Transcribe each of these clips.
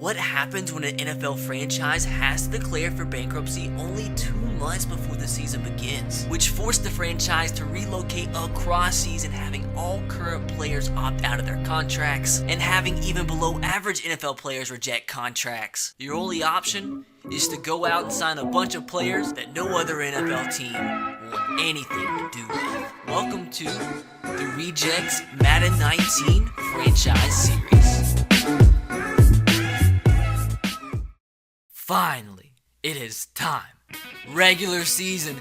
What happens when an NFL franchise has to declare for bankruptcy only 2 months before the season begins, which forced the franchise to relocate across season, having all current players opt out of their contracts and having even below average NFL players reject contracts? Your only option is to go out and sign a bunch of players that no other NFL team want anything to do with. Welcome to the Rejects Madden 19 franchise series. Finally, it is time. Regular season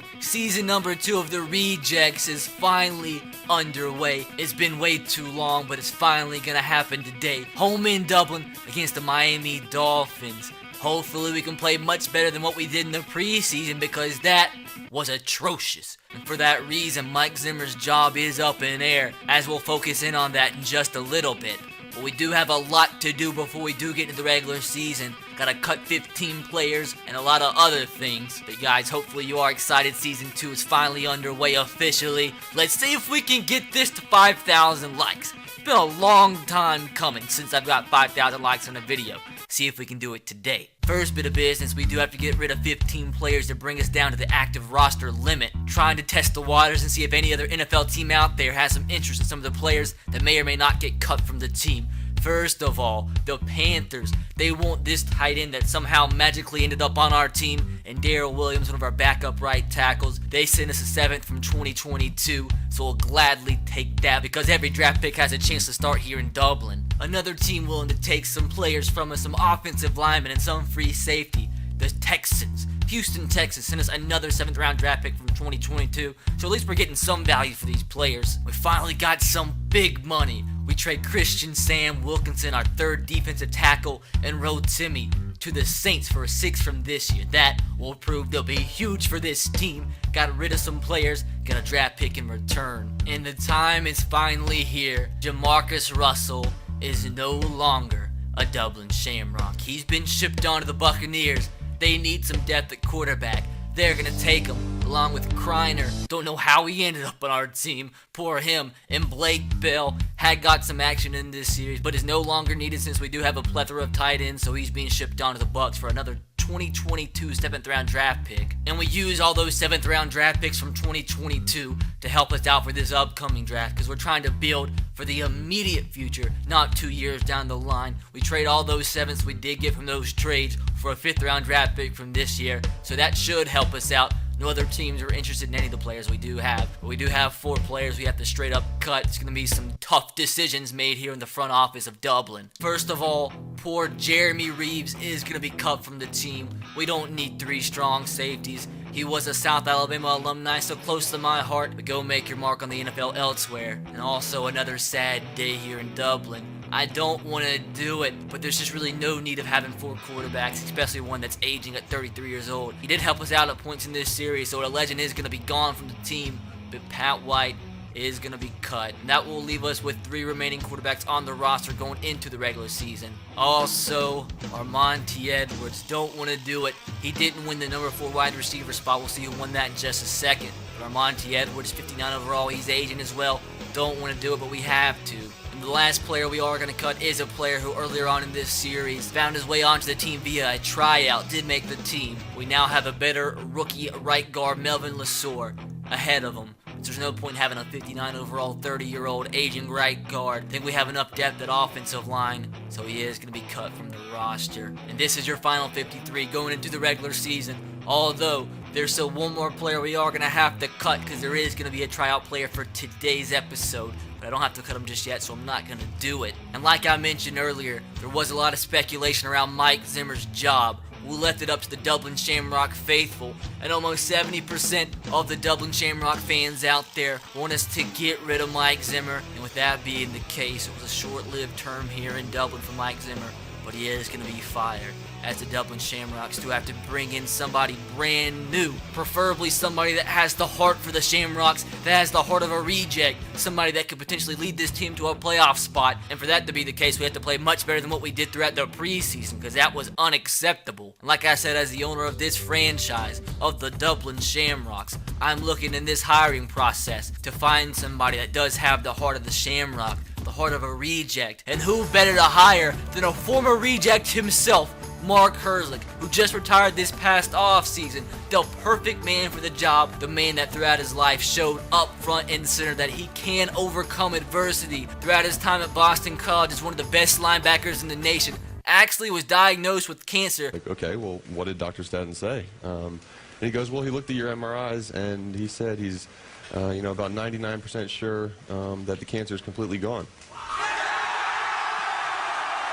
number 2 of the Rejects is finally underway. It's been way too long, but it's finally gonna happen today. Home in Dublin against the Miami Dolphins. Hopefully we can play much better than what we did in the preseason, because that was atrocious. And for that reason, Mike Zimmer's job is up in air, as we'll focus in on that in just a little bit. But we do have a lot to do before we do get into the regular season. Gotta cut 15 players and a lot of other things. But guys, hopefully you are excited. Season 2 is finally underway officially. Let's see if we can get this to 5,000 likes. It's been a long time coming since I've got 5,000 likes on a video. See if we can do it today. First bit of business, we do have to get rid of 15 players to bring us down to the active roster limit. Trying to test the waters and see if any other NFL team out there has some interest in some of the players that may or may not get cut from the team. First of all, the Panthers. They want this tight end that somehow magically ended up on our team, and Darrell Williams, one of our backup right tackles. They sent us a 7th from 2022, so we'll gladly take that because every draft pick has a chance to start here in Dublin. Another team willing to take some players from us, some offensive linemen and some free safety. The Texans. Houston, Texas sent us another 7th round draft pick from 2022, so at least we're getting some value for these players. We finally got some big money. We trade Christian Sam Wilkinson, our 3rd defensive tackle, and Rotimi to the Saints for a 6th from this year. That will prove they'll be huge for this team. Got rid of some players, got a draft pick in return. And the time is finally here. Jamarcus Russell is no longer a Dublin Shamrock. He's been shipped on to the Buccaneers. They need some depth at quarterback. They're gonna take him, along with Kreiner. Don't know how he ended up on our team. Poor him. And Blake Bell had got some action in this series, but is no longer needed since we do have a plethora of tight ends, so he's being shipped on to the Bucs for another 2022 7th round draft pick. And we use all those 7th round draft picks from 2022 to help us out for this upcoming draft, because we're trying to build for the immediate future, not 2 years down the line. We trade all those 7ths we did get from those trades for a 5th round draft pick from this year, so that should help us out. No other teams are interested in any of the players we do have. But we do have 4 players we have to straight up cut. It's going to be some tough decisions made here in the front office of Dublin. First of all, poor Jeremy Reeves is going to be cut from the team. We don't need 3 strong safeties. He was a South Alabama alumni, so close to my heart, but go make your mark on the NFL elsewhere. And also another sad day here in Dublin. I don't want to do it, but there's just really no need of having 4 quarterbacks, especially one that's aging at 33 years old. He did help us out at points in this series, so a legend is going to be gone from the team, but Pat White is going to be cut. And that will leave us with 3 remaining quarterbacks on the roster going into the regular season. Also, Armonte Edwards, don't want to do it. He didn't win the number 4 wide receiver spot. We'll see who won that in just a second. But Armonte Edwards, 59 overall, he's aging as well. Don't want to do it, but we have to. The last player we are going to cut is a player who earlier on in this series found his way onto the team via a tryout, did make the team. We now have a better rookie right guard, Melvin Lesor, ahead of him. So there's no point in having a 59 overall, 30-year-old aging right guard. I think we have enough depth at offensive line, so he is going to be cut from the roster. And this is your final 53 going into the regular season. Although there's still one more player we are going to have to cut, because there is going to be a tryout player for today's episode. But I don't have to cut him just yet, so I'm not going to do it. And like I mentioned earlier, there was a lot of speculation around Mike Zimmer's job. We left it up to the Dublin Shamrock faithful, and almost 70% of the Dublin Shamrock fans out there want us to get rid of Mike Zimmer. And with that being the case, it was a short-lived term here in Dublin for Mike Zimmer, but he is going to be fired, as the Dublin Shamrocks do have to bring in somebody brand new, preferably somebody that has the heart for the Shamrocks, that has the heart of a reject, somebody that could potentially lead this team to a playoff spot. And for that to be the case, we have to play much better than what we did throughout the preseason, because that was unacceptable. And like I said, as the owner of this franchise, of the Dublin Shamrocks, I'm looking in this hiring process to find somebody that does have the heart of the Shamrock, the heart of a reject. And who better to hire than a former reject himself, Mark Herzlich, who just retired this past offseason. The perfect man for the job, the man that throughout his life showed up front and center that he can overcome adversity. Throughout his time at Boston College as one of the best linebackers in the nation, actually was diagnosed with cancer. Like, okay, well, what did Dr. Stadden say? And he goes, well, he looked at your MRIs and he said he's, about 99% sure that the cancer is completely gone.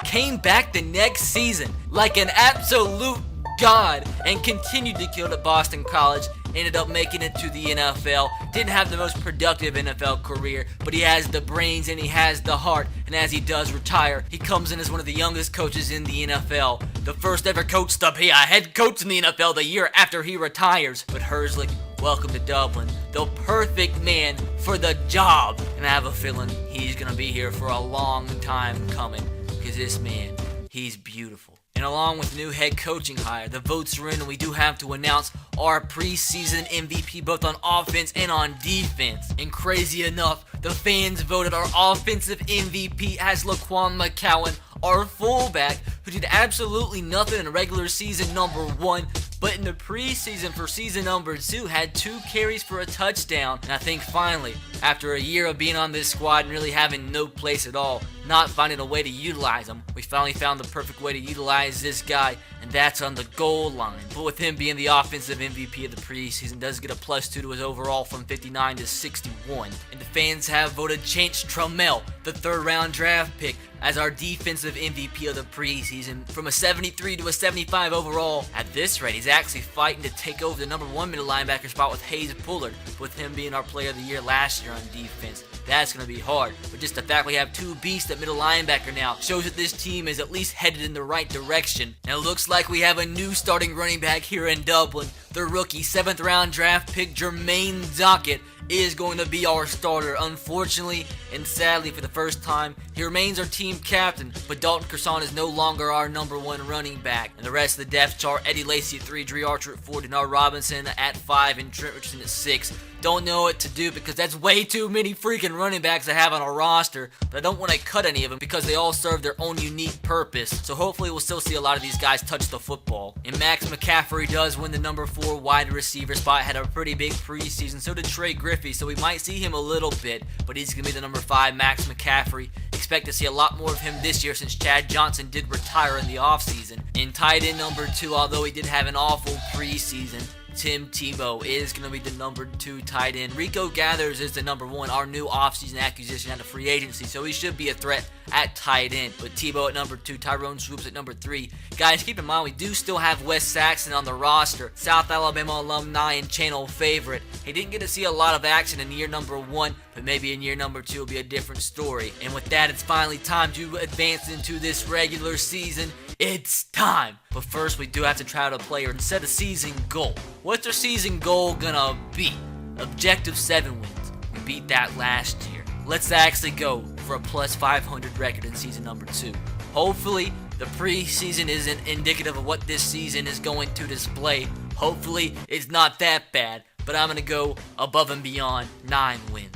Came back the next season like an absolute god and continued to kill at Boston College. Ended up making it to the NFL. Didn't have the most productive NFL career, but he has the brains and he has the heart. And as he does retire, he comes in as one of the youngest coaches in the NFL. The first ever coach to be a head coach in the NFL the year after he retires. But Herzlich, welcome to Dublin. The perfect man for the job. And I have a feeling he's going to be here for a long time coming. Because this man, he's beautiful. And along with the new head coaching hire, the votes are in and we do have to announce our preseason MVP both on offense and on defense. And crazy enough, the fans voted our offensive MVP as Laquan McCowan, our fullback, who did absolutely nothing in regular season number 1, but in the preseason for season number 2 had 2 carries for a touchdown. And I think finally, after a year of being on this squad and really having no place at all, not finding a way to utilize him, we finally found the perfect way to utilize this guy, and that's on the goal line. But with him being the offensive MVP of the preseason, does get a +2 to his overall from 59 to 61. And the fans have voted Chance Trammell, the 3rd round draft pick, as our defensive MVP of the preseason from a 73 to a 75 overall. At this rate, he's actually fighting to take over the number 1 middle linebacker spot with Hayes Pullard, with him being our player of the year last year on defense. That's going to be hard, but just the fact we have 2 beasts at middle linebacker now shows that this team is at least headed in the right direction. And it looks like we have a new starting running back here in Dublin. The rookie 7th round draft pick Jermaine Dockett is going to be our starter. Unfortunately and sadly for the first time, he remains our team captain, but Dalton Kerson is no longer our number 1 running back. And the rest of the depth chart, Eddie Lacy at 3, Dre Archer at 4, Denard Robinson at 5, and Trent Richardson at 6. Don't know what to do because that's way too many freaking running backs I have on our roster, but I don't want to cut any of them because they all serve their own unique purpose. So hopefully we'll still see a lot of these guys touch the football. And Max McCaffrey does win the number 4 wide receiver spot. Had a pretty big preseason, so did Trey Griffey, so we might see him a little bit, but he's going to be the number 5 Max McCaffrey. Expect to see a lot more of him this year since Chad Johnson did retire in the offseason. And tight end number 2, although he did have an awful preseason, Tim Tebow is going to be the number 2 tight end. Rico Gathers is the number 1, our new offseason acquisition out of free agency, so he should be a threat at tight end. But Tebow at number 2, Tyrone Swoops at number 3. Guys, keep in mind we do still have Wes Saxon on the roster, South Alabama alumni and channel favorite. He didn't get to see a lot of action in year number 1, but maybe in year number 2 will be a different story. And with that, it's finally time to advance into this regular season. It's time! But first, we do have to try out a player and set a season goal. What's our season goal gonna be? Objective 7 wins. We beat that last year. Let's actually go for a +500 record in season number 2. Hopefully, the preseason isn't indicative of what this season is going to display. Hopefully, it's not that bad, but I'm gonna go above and beyond 9 wins.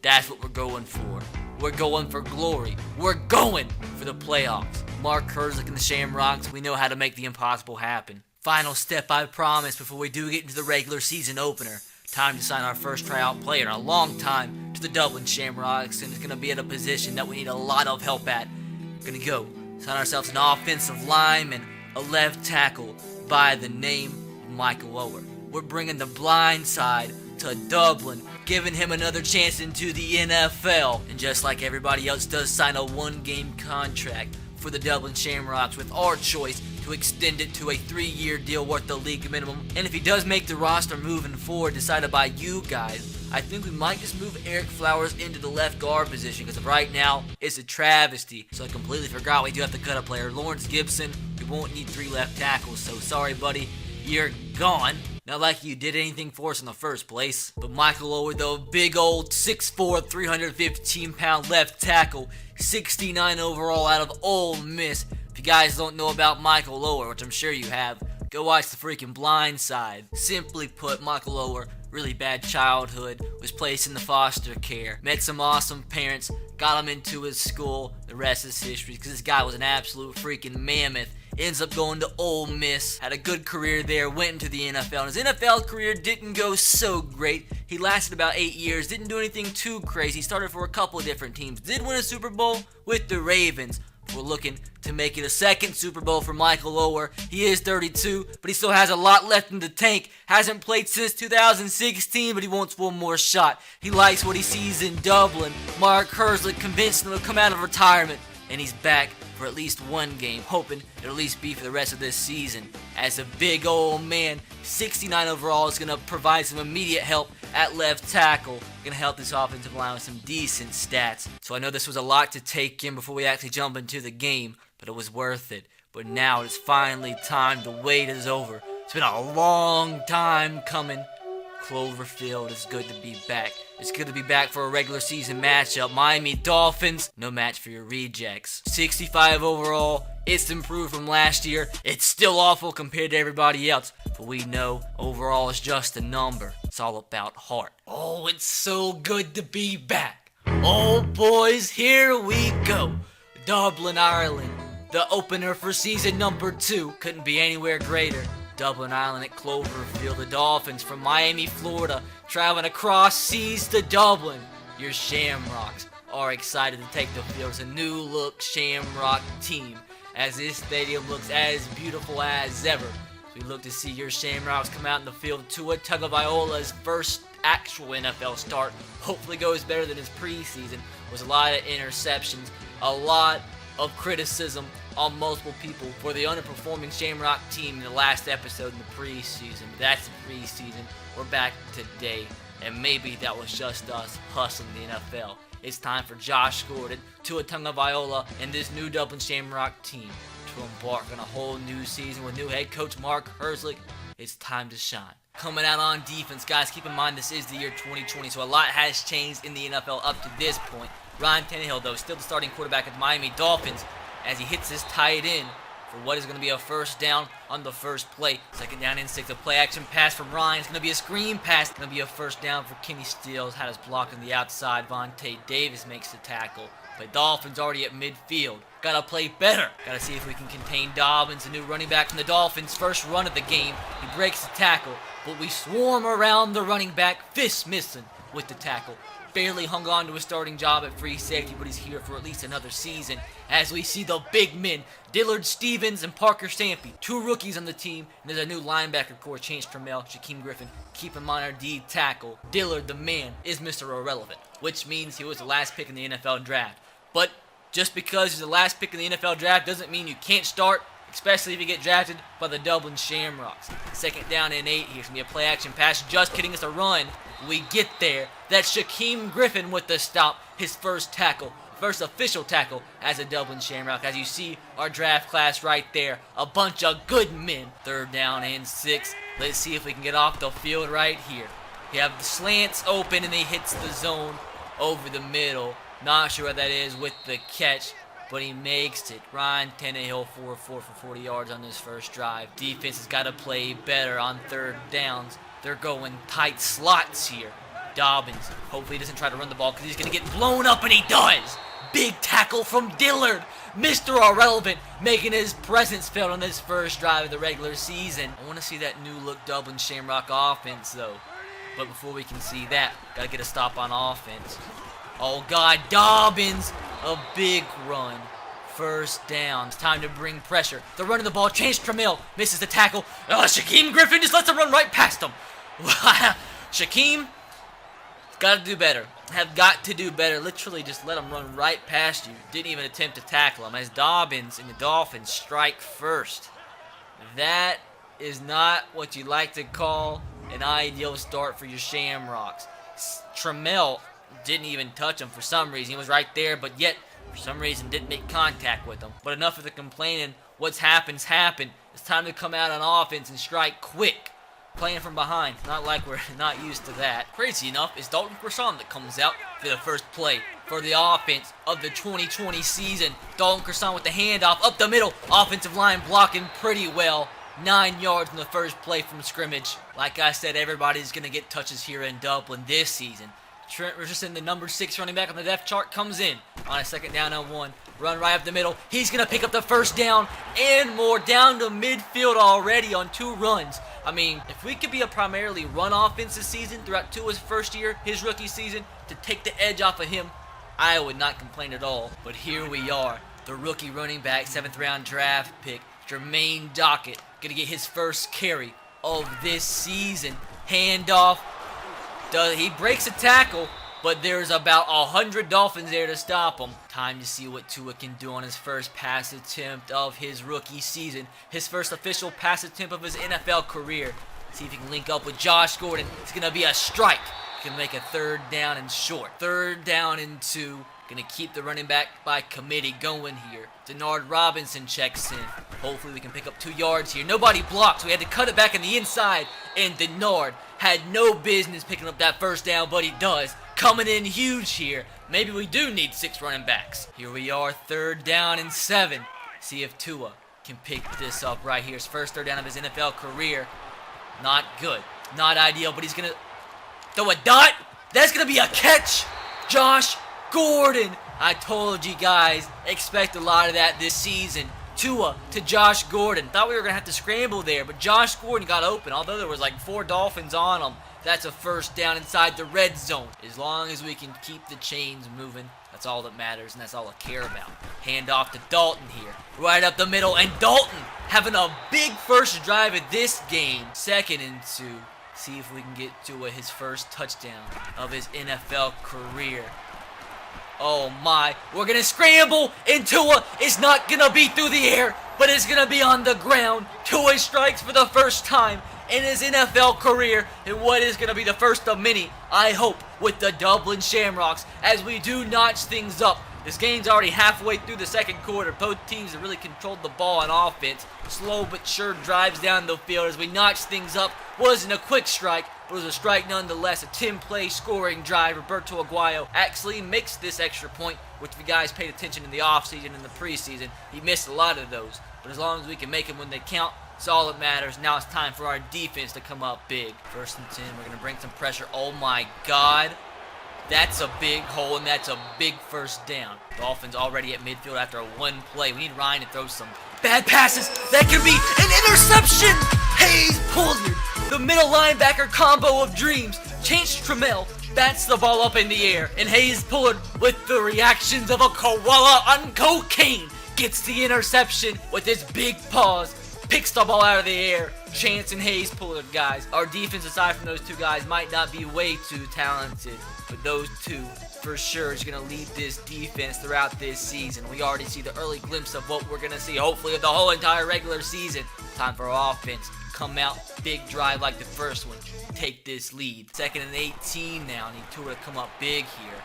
That's what we're going for. We're going for glory. We're going for the playoffs. Mark Herzlich and the Shamrocks, we know how to make the impossible happen. Final step, I promise, before we do get into the regular season opener. Time to sign our first tryout player in a long time to the Dublin Shamrocks, and it's going to be at a position that we need a lot of help at. We're going to go sign ourselves an offensive lineman, a left tackle by the name of Michael Oher. We're bringing the blind side to Dublin, giving him another chance into the NFL. And just like everybody else does, sign a 1-game contract for the Dublin Shamrocks with our choice to extend it to a 3-year deal worth the league minimum. And if he does make the roster moving forward, decided by you guys, I think we might just move Eric Flowers into the left guard position because right now it's a travesty. So I completely forgot we do have to cut a player. Lawrence Gibson, we won't need 3 left tackles, so sorry buddy, you're gone. Not like you did anything for us in the first place. But Michael Oher, the big old 6'4", 315-pound left tackle, 69 overall out of Ole Miss. If you guys don't know about Michael Oher, which I'm sure you have, Go watch the freaking Blind Side. Simply put, Michael Oher, really bad childhood, was placed into foster care, met some awesome parents, got him into his school. The rest is history, because this guy was an absolute freaking mammoth. Ends up going to Ole Miss, had a good career there, went into the NFL. And his NFL career didn't go so great. He lasted about 8 years, didn't do anything too crazy. He started for a couple of different teams. Did win a Super Bowl with the Ravens. We're looking to make it a second Super Bowl for Michael Oher. He is 32, but he still has a lot left in the tank. Hasn't played since 2016, but he wants one more shot. He likes what he sees in Dublin. Mark Herzlich convinced him to come out of retirement, and he's back for at least one game, hoping it'll at least be for the rest of this season. As a big old man, 69 overall, is going to provide some immediate help at left tackle. Going to help this offensive line with some decent stats. So I know this was a lot to take in before we actually jump into the game, but it was worth it. But now it's finally time. The wait is over. It's been a long time coming. Cloverfield, it's good to be back. It's good to be back for a regular season matchup. Miami Dolphins, no match for your rejects. 65 overall, it's improved from last year. It's still awful compared to everybody else, but we know overall it's just a number. It's all about heart. Oh, it's so good to be back. Oh, boys, here we go. Dublin, Ireland, the opener for season number 2. Couldn't be anywhere greater. Dublin, Ireland at Cloverfield. The Dolphins from Miami, Florida, traveling across seas to Dublin. Your Shamrocks are excited to take the field. It's a new look Shamrock team, as this stadium looks as beautiful as ever. We look to see your Shamrocks come out in the field. Tua Tagovailoa's first actual NFL start hopefully goes better than his preseason. Was a lot of interceptions, a lot of criticism on multiple people for the underperforming Shamrock team in the last episode in the preseason. But that's the preseason. We're back today, and maybe that was just us hustling the NFL. It's time for Josh Gordon, Tua Tagovailoa, and this new Dublin Shamrock team to embark on a whole new season with new head coach Mark Herzlich. It's time to shine. Coming out on defense, guys, keep in mind this is the year 2020, so a lot has changed in the NFL up to this point. Ryan Tannehill, though, still the starting quarterback of the Miami Dolphins, as he hits his tight end for what is going to be a first down on the first play. Second down and 6, a play action pass from Ryan. It's going to be a screen pass. It's going to be a first down for Kenny Stills. Had us blocking the outside. Vontae Davis makes the tackle. But Dolphins already at midfield. Gotta play better. Gotta see if we can contain Dobbins, the new running back from the Dolphins. First run of the game. He breaks the tackle, but we swarm around the running back. Fist missing with the tackle. Barely hung on to his starting job at free safety, but he's here for at least another season. As we see the big men, Dillard Stevens and Parker Stampy, 2 rookies on the team, and there's a new linebacker core, Chance Trammell, Shaquem Griffin. Keep in mind our D tackle. Dillard, the man, is Mr. Irrelevant, which means he was the last pick in the NFL draft. But just because he's the last pick in the NFL draft doesn't mean you can't start, especially if you get drafted by the Dublin Shamrocks. Second down and 8. Here's going to be a play action pass, just kidding, it's a run. We get there. That's Shaquem Griffin with the stop, his first tackle. First official tackle as a Dublin Shamrock. As you see, our draft class right there. A bunch of good men. Third down and 6. Let's see if we can get off the field right here. You have the slants open and he hits the zone over the middle. Not sure what that is with the catch, but he makes it. Ryan Tannehill 4-4 for 40 yards on this first drive. Defense has got to play better on third downs. They're going tight slots here. Dobbins, hopefully he doesn't try to run the ball because he's going to get blown up, and he does. Big tackle from Dillard. Mr. Irrelevant making his presence felt on this first drive of the regular season. I want to see that new look Dublin Shamrock offense, though. But before we can see that, got to get a stop on offense. Oh, God, Dobbins, a big run. First down. It's time to bring pressure. They're running the ball. Chance Trammell misses the tackle. Shaquem Griffin just lets him run right past him. Shaquem, got to do better. Have got to do better. Literally just let him run right past you. Didn't even attempt to tackle him as Dobbins and the Dolphins strike first. That is not what you like to call an ideal start for your Shamrocks. Trammell didn't even touch him for some reason. He was right there, but yet for some reason didn't make contact with him. But enough of the complaining. What's happened. It's time to come out on offense and strike quick. Playing from behind. Not like we're not used to that. Crazy enough, it's Dalton Kershaw that comes out for the first play for the offense of the 2020 season. Dalton Kershaw with the handoff up the middle. Offensive line blocking pretty well. 9 yards in the first play from scrimmage. Like I said, everybody's going to get touches here in Dublin this season. Trent Richardson, the number 6 running back on the depth chart, comes in on a 2nd down and 1. Run right up the middle. He's going to pick up the first down and more, down to midfield already on 2 runs. I mean, if we could be a primarily run offense this season throughout Tua's first year, his rookie season, to take the edge off of him, I would not complain at all. But here we are, the rookie running back, 7th round draft pick, Jermaine Dockett, going to get his first carry of this season. Handoff. He breaks a tackle, but there's about 100 Dolphins there to stop him. Time to see what Tua can do on his first pass attempt of his rookie season. His first official pass attempt of his NFL career. See if he can link up with Josh Gordon. It's going to be a strike. He can make a 3rd down and short. 3rd down and 2. Going to keep the running back by committee going here. Denard Robinson checks in. Hopefully we can pick up 2 yards here. Nobody blocked, so we had to cut it back on the inside. And Denard had no business picking up that first down, but he does. Coming in huge here. Maybe we do need 6 running backs. Here we are, 3rd down and 7. See if Tua can pick this up right here. His first 3rd down of his NFL career. Not good. Not ideal, but he's going to throw a dot. That's going to be a catch. Josh Gordon. I told you guys, expect a lot of that this season. Tua to Josh Gordon. Thought we were going to have to scramble there, but Josh Gordon got open. Although there was like 4 Dolphins on him, that's a first down inside the red zone. As long as we can keep the chains moving, that's all that matters, and that's all I care about. Hand off to Dalton here. Right up the middle, and Dalton having a big first drive of this game. 2nd and 2. See if we can get Tua his first touchdown of his NFL career. Oh my, we're going to scramble, and Tua is not going to be through the air, but it's going to be on the ground. Tua strikes for the first time in his NFL career, and what is going to be the first of many, I hope, with the Dublin Shamrocks, as we do notch things up. This game's already halfway through the 2nd quarter. Both teams have really controlled the ball on offense. Slow but sure drives down the field as we notch things up. Wasn't a quick strike, but it was a strike nonetheless. A 10-play scoring drive. Roberto Aguayo actually makes this extra point, which if you guys paid attention in the offseason and the preseason, he missed a lot of those. But as long as we can make them when they count, it's all that matters. Now it's time for our defense to come up big. 1st and 10, we're going to bring some pressure. Oh my God. That's a big hole, and that's a big first down. Dolphins already at midfield after a 1 play. We need Ryan to throw some bad passes. That could be an interception. Hayes Pullard, the middle linebacker combo of dreams. Chance Trammell bats the ball up in the air, and Hayes Pullard, with the reactions of a koala on cocaine, gets the interception with his big paws. Picks the ball out of the air. Chance and Hayes Pullard, guys. Our defense, aside from those 2 guys, might not be way too talented, but those 2 for sure is going to lead this defense throughout this season. We already see the early glimpse of what we're going to see, hopefully, of the whole entire regular season. Time for our offense. Come out, big drive like the first one. Take this lead. 2nd and 18 now. Need Tua to come up big here.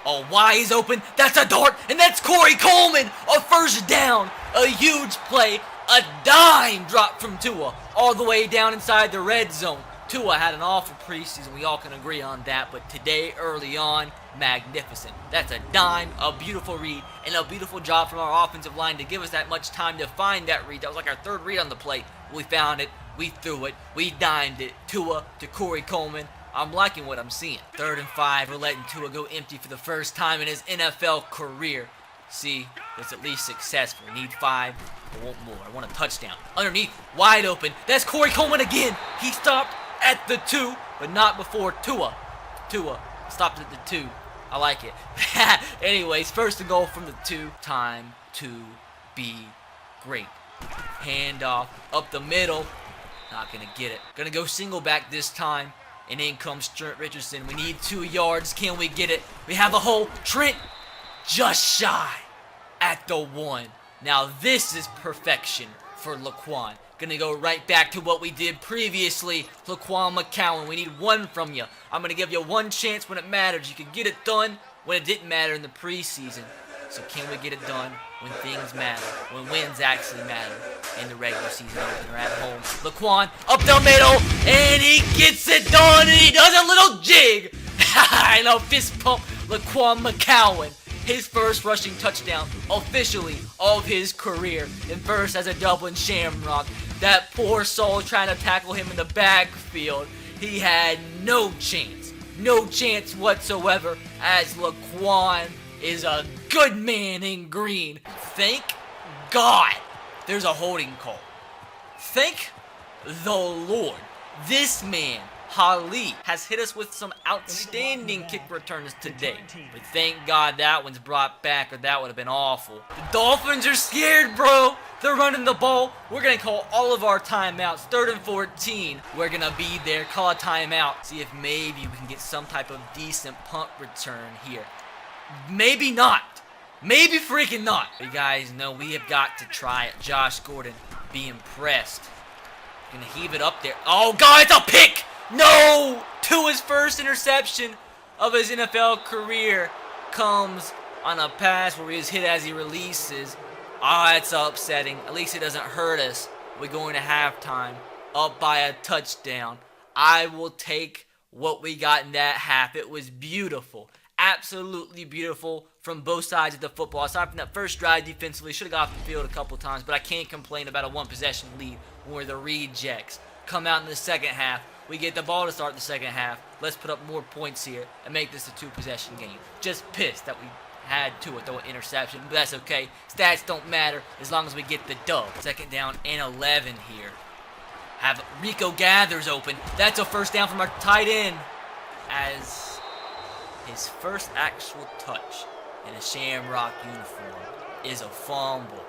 Oh, wide open. That's a dart, and that's Corey Coleman. A first down. A huge play. A dime drop from Tua all the way down inside the red zone. Tua had an awful preseason, we all can agree on that, but today, early on, magnificent. That's a dime, a beautiful read, and a beautiful job from our offensive line to give us that much time to find that read. That was like our 3rd read on the play. We found it, we threw it, we dimed it. Tua to Corey Coleman. I'm liking what I'm seeing. 3rd and 5, we're letting Tua go empty for the first time in his NFL career. See, that's at least successful. We need 5. I want more. I want a touchdown. Underneath, wide open. That's Corey Coleman again. He stopped at the 2, but not before Tua. Tua stopped at the 2. I like it. Anyways, 1st and goal from the 2. Time to be great. Handoff up the middle. Not going to get it. Going to go single back this time. And in comes Trent Richardson. We need 2 yards. Can we get it? We have a hole. Trent just shy at the 1. Now this is perfection for Laquan. Gonna go right back to what we did previously. Laquan McCowan, we need 1 from you. I'm gonna give you 1 chance when it matters. You can get it done when it didn't matter in the preseason. So can we get it done when things matter, when wins actually matter in the regular season when we're at home? Laquan up the middle, and he gets it done, and he does a little jig. And a fist pump. Laquan McCowan, his first rushing touchdown officially of his career, and first as a Dublin Shamrock. That poor soul trying to tackle him in the backfield. He had no chance. No chance whatsoever, as Laquan is a good man in green. Thank God there's a holding call. Thank the Lord. This man, Herzlich, has hit us with some outstanding kick returns today. But thank God that one's brought back, or that would have been awful. The Dolphins are scared, bro. They're running the ball. We're going to call all of our timeouts. 3rd and 14. We're going to be there. Call a timeout. See if maybe we can get some type of decent punt return here. Maybe not. Maybe freaking not. But you guys know we have got to try it. Josh Gordon, be impressed. Gonna heave it up there. Oh, God, it's a pick! No! To his first interception of his NFL career comes on a pass where he is hit as he releases. Ah, it's upsetting. At least it doesn't hurt us. We're going to halftime up by a touchdown. I will take what we got in that half. It was beautiful. Absolutely beautiful from both sides of the football. Aside from that first drive defensively, should have got off the field a couple times, but I can't complain about a one-possession lead when we're the rejects. Come out in the second half. We get the ball to start the second half. Let's put up more points here and make this a two-possession game. Just pissed that we had to throw an interception, but that's okay. Stats don't matter as long as we get the dub. 2nd down and 11 here. Have Rico Gathers open. That's a first down from our tight end as his first actual touch in a Shamrock uniform is a fumble.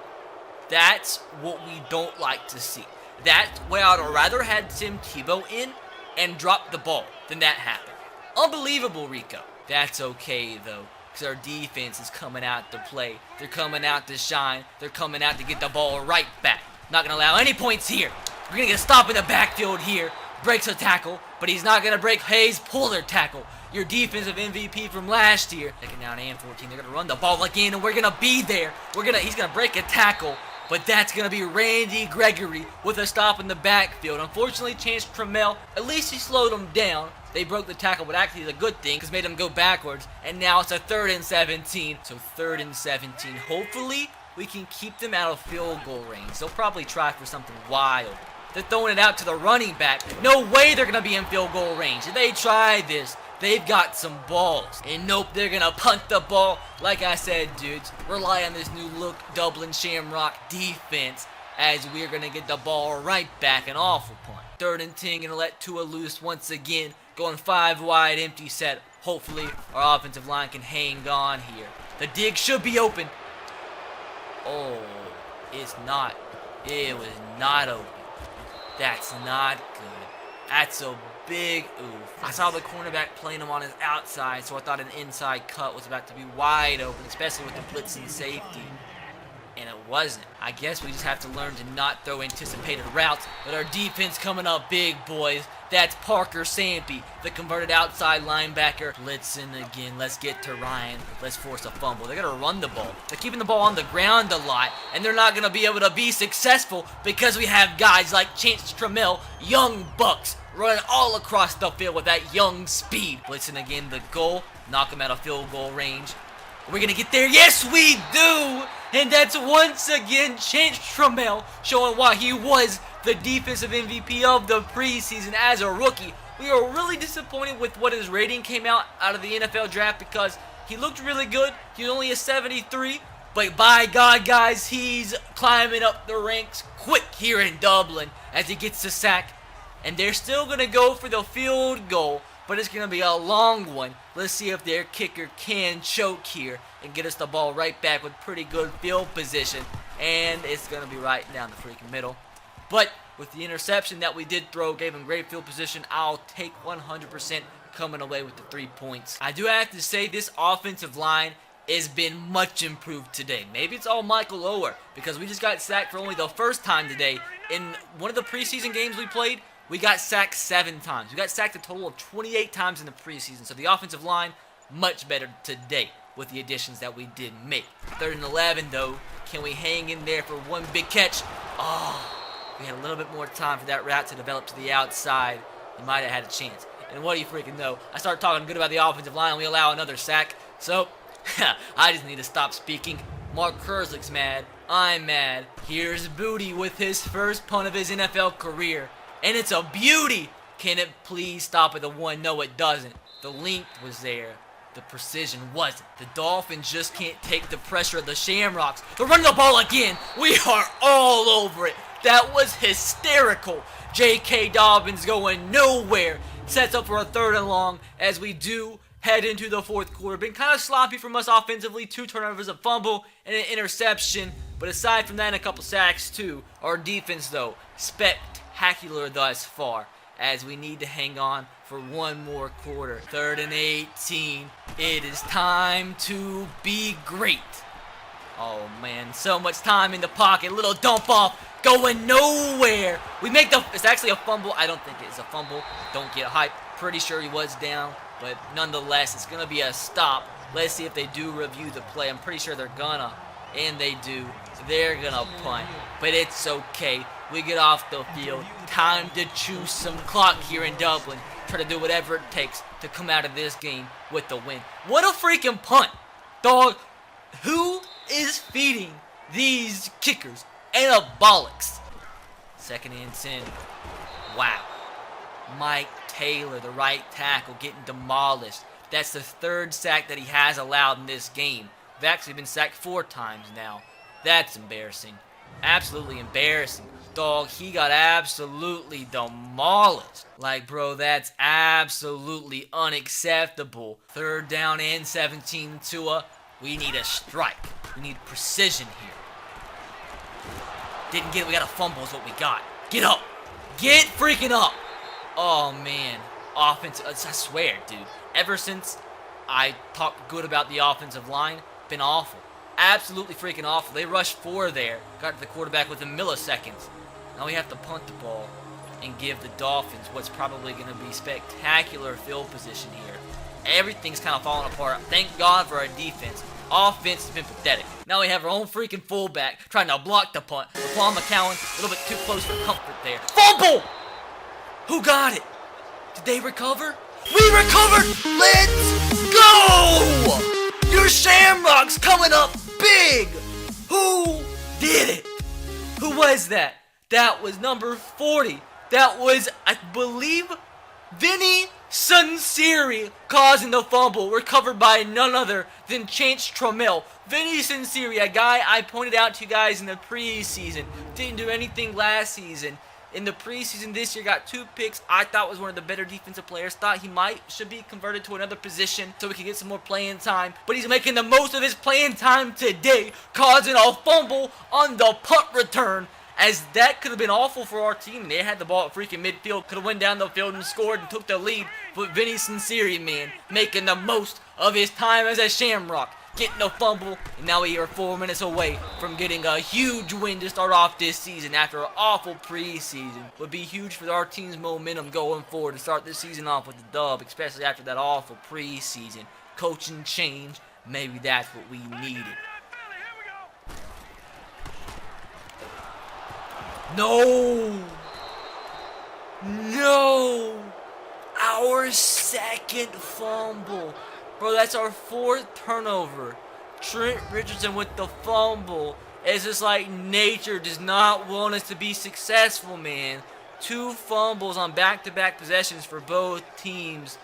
That's what we don't like to see. That's where I'd rather had Tim Tebow in and drop the ball than that happen. Unbelievable, Rico. That's okay, though, because our defense is coming out to play. They're coming out to shine. They're coming out to get the ball right back. Not going to allow any points here. We're going to get a stop in the backfield here. Breaks a tackle, but he's not going to break Hayes' Puller tackle. Your defensive MVP from last year. 2nd down and 14. They're going to run the ball again, and we're going to be there. He's going to break a tackle, but that's going to be Randy Gregory with a stop in the backfield. Unfortunately, Chance Trammell, at least he slowed him down. They broke the tackle, but actually it's a good thing because it made him go backwards. And now it's a 3rd and 17. So 3rd and 17. Hopefully, we can keep them out of field goal range. They'll probably try for something wild. They're throwing it out to the running back. No way they're going to be in field goal range. If they try this, they've got some balls. And nope, they're going to punt the ball. Like I said, dudes, rely on this new look Dublin Shamrock defense as we're going to get the ball right back. An awful punt. 3rd and 10, going to let Tua loose once again. Going 5 wide, empty set. Hopefully, our offensive line can hang on here. The dig should be open. Oh, it's not. It was not open. That's not good. That's a big oof. I saw the cornerback playing him on his outside, so I thought an inside cut was about to be wide open, especially with the blitzing safety. And it wasn't. I guess we just have to learn to not throw anticipated routes, but our defense coming up big, boys. That's Parker Sampy, the converted outside linebacker. Blitzing again. Let's get to Ryan. Let's force a fumble. They're going to run the ball. They're keeping the ball on the ground a lot, and they're not going to be able to be successful because we have guys like Chance Trammell, young bucks, running all across the field with that young speed. Blitzing again, the goal. Knock him out of field goal range. Are we going to get there? Yes, we do! And that's once again Chance Trammell showing why he was the defensive MVP of the preseason as a rookie. We are really disappointed with what his rating came out of the NFL draft because he looked really good. He was only a 73, but by God, guys, he's climbing up the ranks quick here in Dublin as he gets the sack. And they're still going to go for the field goal, but it's going to be a long one. Let's see if their kicker can choke here and get us the ball right back with pretty good field position. And it's going to be right down the freaking middle. But with the interception that we did throw, gave him great field position, I'll take 100% coming away with the 3 points. I do have to say this offensive line has been much improved today. Maybe it's all Michael Oher because we just got sacked for only the first time today. In one of the preseason games we played, we got sacked 7 times. We got sacked a total of 28 times in the preseason. So the offensive line, much better today with the additions that we did make. 3rd and 11, though. Can we hang in there for one big catch? Oh, we had a little bit more time for that route to develop to the outside. We might have had a chance. And what do you freaking know? I start talking good about the offensive line and we allow another sack. So, I just need to stop speaking Mark Herzlich's mad. I'm mad. Here's Booty with his first punt of his NFL career. And it's a beauty. Can it please stop at the 1? No, it doesn't. The length was there. The precision wasn't. The Dolphins just can't take the pressure of the Shamrocks. They're running the ball again. We are all over it. That was hysterical. J.K. Dobbins going nowhere. Sets up for a 3rd and long as we do head into the 4th quarter. Been kind of sloppy from us offensively. 2 turnovers, a fumble, and an interception. But aside from that, and a couple sacks too. Our defense, though, spectacular thus far, as we need to hang on for 1 more quarter. 3rd and 18. It is time to be great. Oh, man, so much time in the pocket. Little dump off. Going nowhere. We make it's actually a fumble. I don't think it's a fumble. Don't get hyped. Pretty sure he was down. But nonetheless, it's going to be a stop. Let's see if they do review the play. I'm pretty sure they're gonna. And they do. They're going to punt. But it's okay. We get off the field. Time to choose some clock here in Dublin. Try to do whatever it takes to come out of this game with the win. What a freaking punt. Dog, who is feeding these kickers anabolics? 2nd and 10. Wow. Mike Taylor, the right tackle, getting demolished. That's the 3rd sack that he has allowed in this game. We've actually been sacked 4 times now. That's embarrassing. Absolutely embarrassing. Dog, he got absolutely demolished. Like, bro, that's absolutely unacceptable. 3rd down and 17, Tua. We need a strike. We need precision here. Didn't get it. We got a fumble is what we got. Get up. Get freaking up. Oh, man. Offense, I swear, dude. Ever since I talked good about the offensive line, been awful. Absolutely freaking awful. They rushed 4 there. Got to the quarterback within milliseconds. Now we have to punt the ball and give the Dolphins what's probably going to be spectacular field position here. Everything's kind of falling apart. Thank God for our defense. Offense has been pathetic. Now we have our own freaking fullback trying to block the punt. LaQuan McCowan, a little bit too close for comfort there. Fumble! Who got it? Did they recover? We recovered! Let's go! Your Shamrocks coming up big! Who did it? Who was that? That was number 40. That was, I believe, Vinny Sunseri causing the fumble, recovered by none other than Chance Trammell. Vinny Sunseri, a guy I pointed out to you guys in the preseason, didn't do anything last season. In the preseason this year, got 2 picks. I thought was one of the better defensive players. Thought he should be converted to another position so we can get some more playing time. But he's making the most of his playing time today, causing a fumble on the punt return. As that could have been awful for our team. They had the ball at freaking midfield. Could have went down the field and scored and took the lead. But Vinny Sunseri, man, making the most of his time as a Shamrock. Getting a fumble. And now we are 4 minutes away from getting a huge win to start off this season after an awful preseason. Would be huge for our team's momentum going forward to start this season off with the dub. Especially after that awful preseason. Coaching change. Maybe that's what we needed. No! No! Our 2nd fumble. Bro, that's our 4th turnover. Trent Richardson with the fumble. It's just like nature does not want us to be successful, man. 2 fumbles on back-to-back possessions for both teams.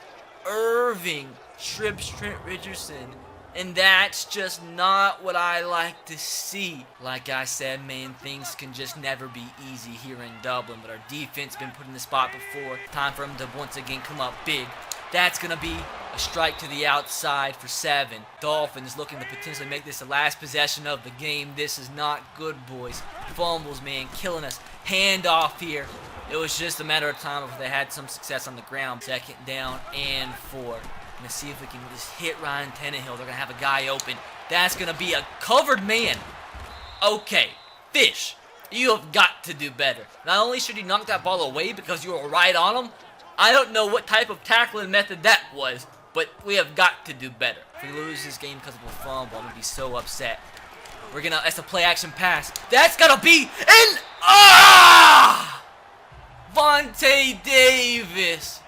Irving trips Trent Richardson. And that's just not what I like to see. Like I said, man, things can just never be easy here in Dublin. But our defense been put in the spot before. Time for them to once again come up big. That's going to be a strike to the outside for 7. Dolphins looking to potentially make this the last possession of the game. This is not good, boys. Fumbles, man, killing us. Handoff here. It was just a matter of time before they had some success on the ground. 2nd down and 4. Let's see if we can just hit Ryan Tannehill. They're going to have a guy open. That's going to be a covered man. Okay, Fish, you have got to do better. Not only should you knock that ball away because you were right on him, I don't know what type of tackling method that was, but we have got to do better. If we lose this game because of a fumble, I'm going to be so upset. That's a play action pass. That's going to be an, Vontae Davis.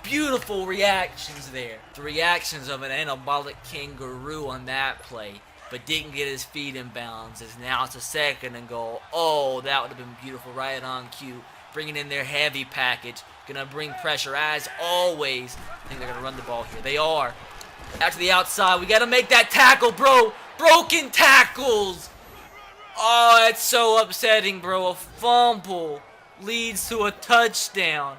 Beautiful reactions there. The reactions of an anabolic kangaroo on that play. but didn't get his feet in bounds. As now it's a 2nd and goal. Oh, that would have been beautiful, right on cue. Bringing in their heavy package. Gonna bring pressure as always. I think they're gonna run the ball here. They are. Out to the outside. We gotta make that tackle, bro. Broken tackles. Oh, it's so upsetting, bro. A fumble leads to a touchdown.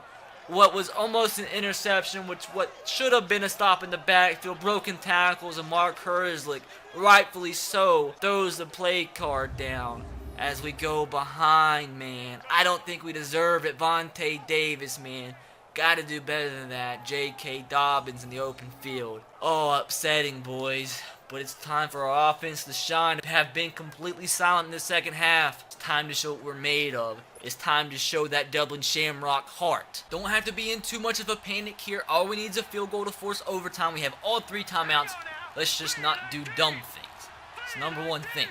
What was almost an interception, what should have been a stop in the backfield. Broken tackles, and Mark Herzlich, rightfully so, throws the play card down as we go behind, man. I don't think we deserve it. Vontae Davis, man. Got to do better than that. J.K. Dobbins in the open field. Oh, upsetting, boys. But it's time for our offense to shine. Have been completely silent in the second half. It's time to show what we're made of. It's time to show that Dublin Shamrock heart. Don't have to be in too much of a panic here. All we need is a field goal to force overtime. We have all 3 timeouts. Let's just not do dumb things. It's the number one thing.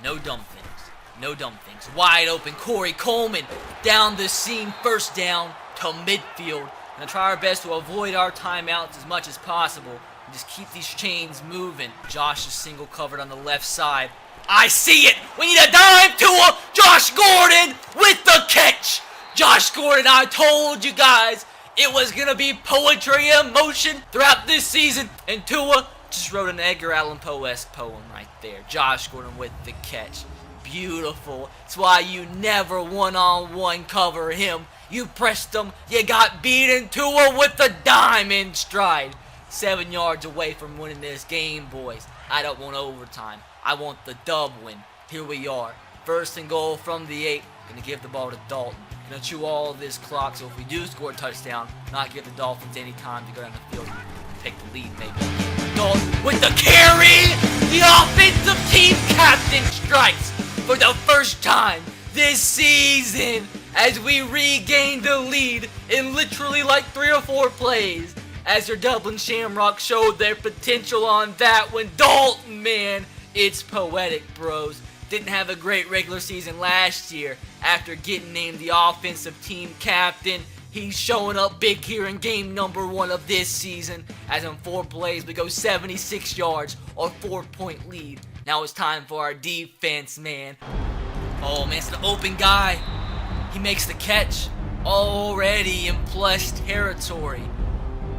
No dumb things. No dumb things. Wide open, Corey Coleman down the seam, first down to midfield. Gonna try our best to avoid our timeouts as much as possible. And just keep these chains moving. Josh is single covered on the left side. I see it! We need a dime to Josh Gordon with the catch! Josh Gordon, I told you guys it was gonna be poetry in motion throughout this season. And Tua just wrote an Edgar Allan Poe-esque poem right there. Josh Gordon with the catch. Beautiful. That's why you never one-on-one cover him. You pressed him, you got beaten. Tua with the dime in stride. 7 yards away from winning this game, boys. I don't want overtime. I want the dub win. Here we are. 1st and goal from the 8. Gonna give the ball to Dalton. Gonna chew all of this clock, so if we do score a touchdown, not give the Dolphins any time to go down the field. Take the lead, maybe. Dalton with the carry! The offensive team captain strikes for the first time this season as we regain the lead in literally like 3 or 4 plays. As your Dublin Shamrocks showed their potential on that one. Dalton, man, it's poetic, bros. Didn't have a great regular season last year. After getting named the offensive team captain, he's showing up big here in game number 1 of this season. As in 4 plays, we go 76 yards or 4-point lead. Now it's time for our defense, man. Oh, man, it's the open guy. He makes the catch. Already in plush territory.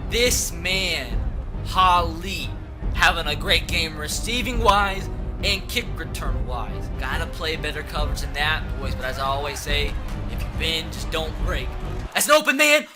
This man, Herzlich, having a great game receiving-wise and kick return-wise. Gotta play better coverage than that, boys. But as I always say, if you bend, just don't break. That's an open man.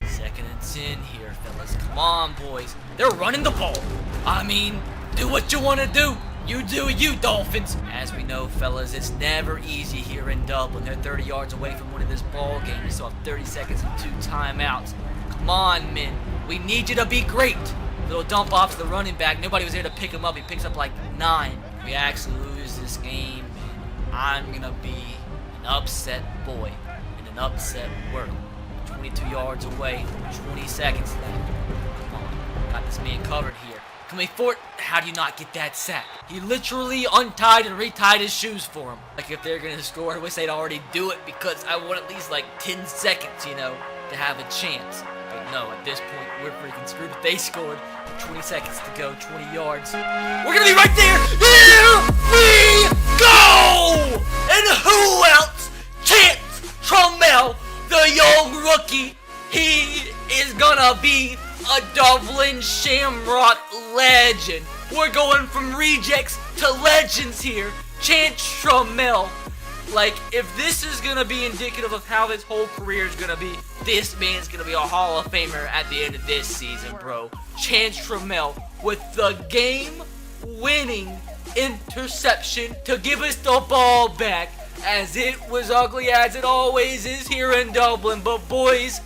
Second and 10 here, fellas. Come on, boys. They're running the ball. I mean, do what you want to do. You do you, Dolphins. As we know, fellas, it's never easy here in Dublin. They're 30 yards away from winning this ball game. We still have 30 seconds and 2 timeouts. Come on, men. We need you to be great. Little dump off to the running back. Nobody was there to pick him up. He picks up like 9. We actually lose this game, man. I'm going to be an upset boy in an upset world. 22 yards away. 20 seconds left. Come on. Got this man covered here. Can we fort? How do you not get that sack? He literally untied and retied his shoes for him. Like, if they're gonna score, I wish they'd already do it because I want at least like 10 seconds, you know, to have a chance. But no, at this point, we're freaking screwed. If they scored, 20 seconds to go, 20 yards. We're gonna be right there! Here we go! And who else? Chance Trammell, the young rookie. He is gonna be a Dublin Shamrock legend. We're going from rejects to legends here. Chance Trammell. Like, if this is gonna be indicative of how his whole career is gonna be, this man's gonna be a Hall of Famer at the end of this season, bro. Chance Trammell with the game-winning interception to give us the ball back, as it was ugly as it always is here in Dublin. But boys,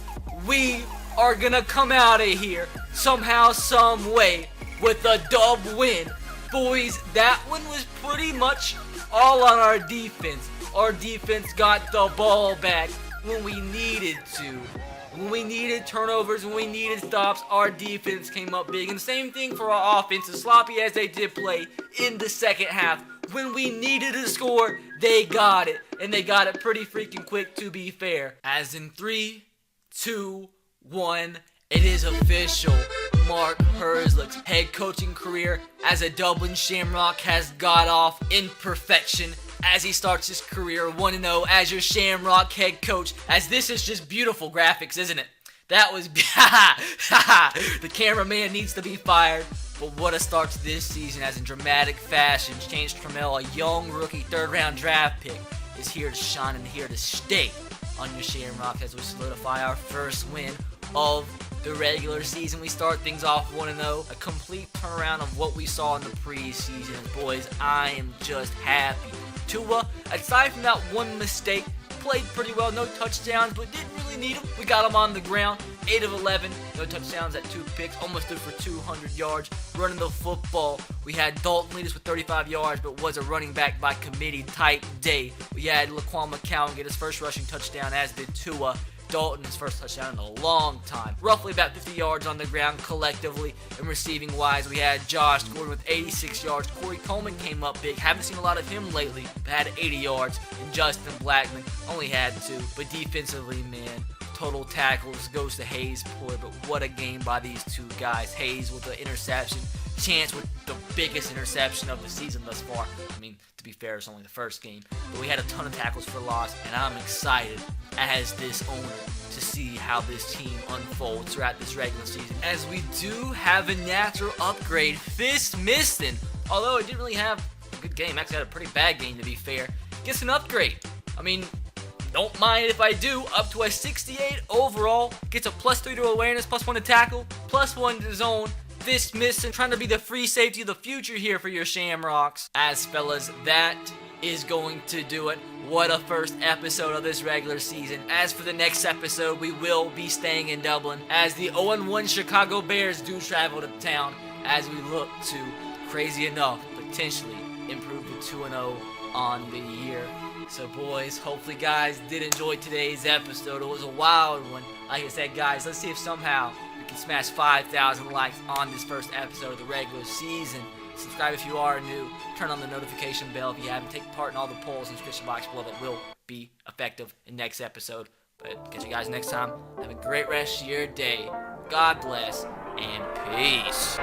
we are gonna come out of here somehow, some way with a dub win. Boys, that one was pretty much all on our defense. Our defense got the ball back when we needed to. When we needed turnovers, when we needed stops, our defense came up big. And same thing for our offense, as sloppy as they did play in the second half. When we needed to score, they got it. And they got it pretty freaking quick, to be fair. As in 3, 2, 1. It is official. Mark Herzlich's head coaching career as a Dublin Shamrock has got off in perfection as he starts his career 1-0 as your Shamrock head coach. As this is just beautiful graphics, isn't it? That was the cameraman needs to be fired. But what a start to this season as in dramatic fashion. James Trammell, a young rookie 3rd round draft pick, is here to shine and here to stay on your Shamrock as we solidify our first win of the regular season. We start things off 1-0, a complete turnaround of what we saw in the preseason. And boys, I am just happy. Tua, aside from that one mistake, played pretty well, no touchdowns, but didn't really need them. We got him on the ground, 8 of 11, no touchdowns at 2 picks, almost threw for 200 yards. Running the football, we had Dalton lead us with 35 yards, but was a running back by committee type day. We had Laquan McCown get his first rushing touchdown, as did Tua. Dalton, his first touchdown in a long time. Roughly about 50 yards on the ground collectively. And receiving wise, we had Josh Gordon with 86 yards. Corey Coleman came up big. Haven't seen a lot of him lately, but had 80 yards. And Justin Blackman only had 2. But defensively, man, total tackles goes to Hayes Poyer. But what a game by these 2 guys. Hayes with the interception. Chance with the biggest interception of the season thus far. I mean, to be fair, it's only the first game. But we had a ton of tackles for loss, and I'm excited as this owner to see how this team unfolds throughout this regular season. As we do have a natural upgrade, Fist Miston. Although it didn't really have a good game, actually had a pretty bad game to be fair, gets an upgrade. I mean, don't mind if I do. Up to a 68 overall, gets a +3 to awareness, +1 to tackle, +1 to zone. Fist Miston trying to be the free safety of the future here for your Shamrocks. As fellas, that is going to do it. What a first episode of this regular season. As for the next episode, we will be staying in Dublin as the 0-1 Chicago Bears do travel to town as we look to, crazy enough, potentially improve to 2-0 on the year. So boys, hopefully guys did enjoy today's episode. It was a wild one. Like I said, guys, let's see if somehow we can smash 5,000 likes on this first episode of the regular season. Subscribe if you are new. Turn on the notification bell if you haven't. Take part in all the polls in the description box below that will be effective in next episode. But catch you guys next time. Have a great rest of your day. God bless and peace.